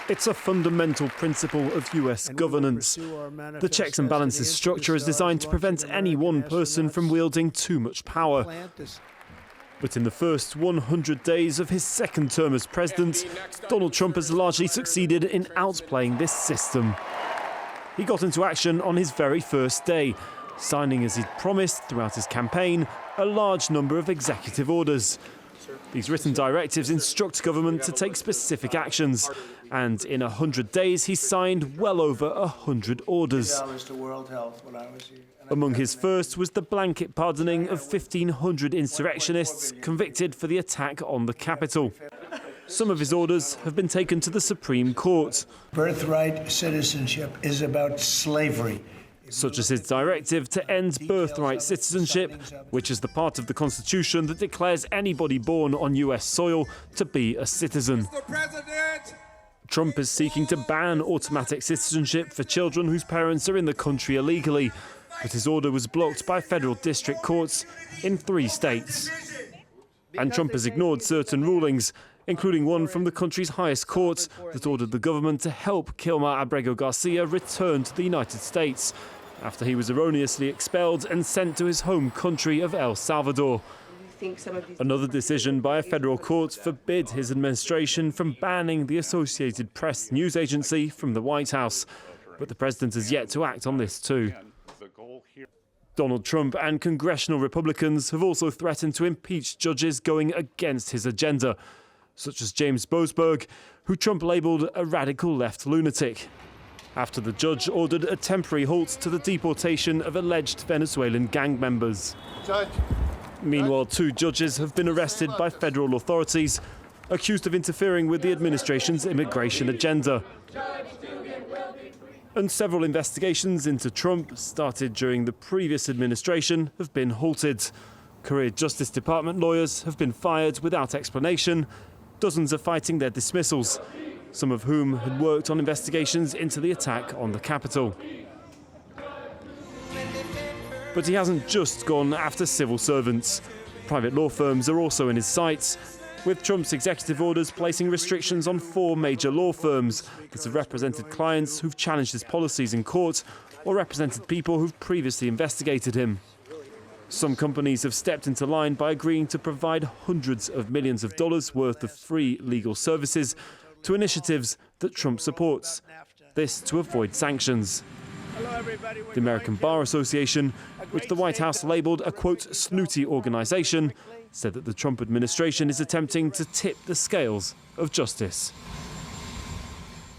It's a fundamental principle of US governance. The checks and balances structure is designed to prevent any one person from wielding too much power. But in the first 100 days of his second term as president, Donald Trump has largely succeeded in outplaying this system. He got into action on his very first day, signing, as he'd promised throughout his campaign, a large number of executive orders. These written directives instruct government to take specific actions, and in 100 days he signed well over 100 orders. Among his first was the blanket pardoning of 1,500 insurrectionists convicted for the attack on the Capitol. Some of his orders have been taken to the Supreme Court. Birthright citizenship is about slavery. Such as his directive to end birthright citizenship, which is the part of the Constitution that declares anybody born on US soil to be a citizen. Trump is seeking to ban automatic citizenship for children whose parents are in the country illegally, but his order was blocked by federal district courts in 3 states. And Trump has ignored certain rulings, including one from the country's highest court that ordered the government to help Kilmar Abrego Garcia return to the United States after he was erroneously expelled and sent to his home country of El Salvador. Another decision by a federal court forbid his administration from banning the Associated Press news agency from the White House, but the president has yet to act on this too. Donald Trump and congressional Republicans have also threatened to impeach judges going against his agenda, such as James Boasberg, who Trump labelled a radical left lunatic, after the judge ordered a temporary halt to the deportation of alleged Venezuelan gang members. Meanwhile, 2 judges have been arrested by federal authorities, accused of interfering with the administration's immigration agenda. And several investigations into Trump, started during the previous administration, have been halted. Career Justice Department lawyers have been fired without explanation. Dozens are fighting their dismissals, some of whom had worked on investigations into the attack on the Capitol. But he hasn't just gone after civil servants. Private law firms are also in his sights, with Trump's executive orders placing restrictions on 4 major law firms that have represented clients who've challenged his policies in court or represented people who've previously investigated him. Some companies have stepped into line by agreeing to provide hundreds of millions of dollars worth of free legal services to initiatives that Trump supports, this to avoid sanctions. The American Bar Association, which the White House labelled a, quote, snooty organisation, said that the Trump administration is attempting to tip the scales of justice.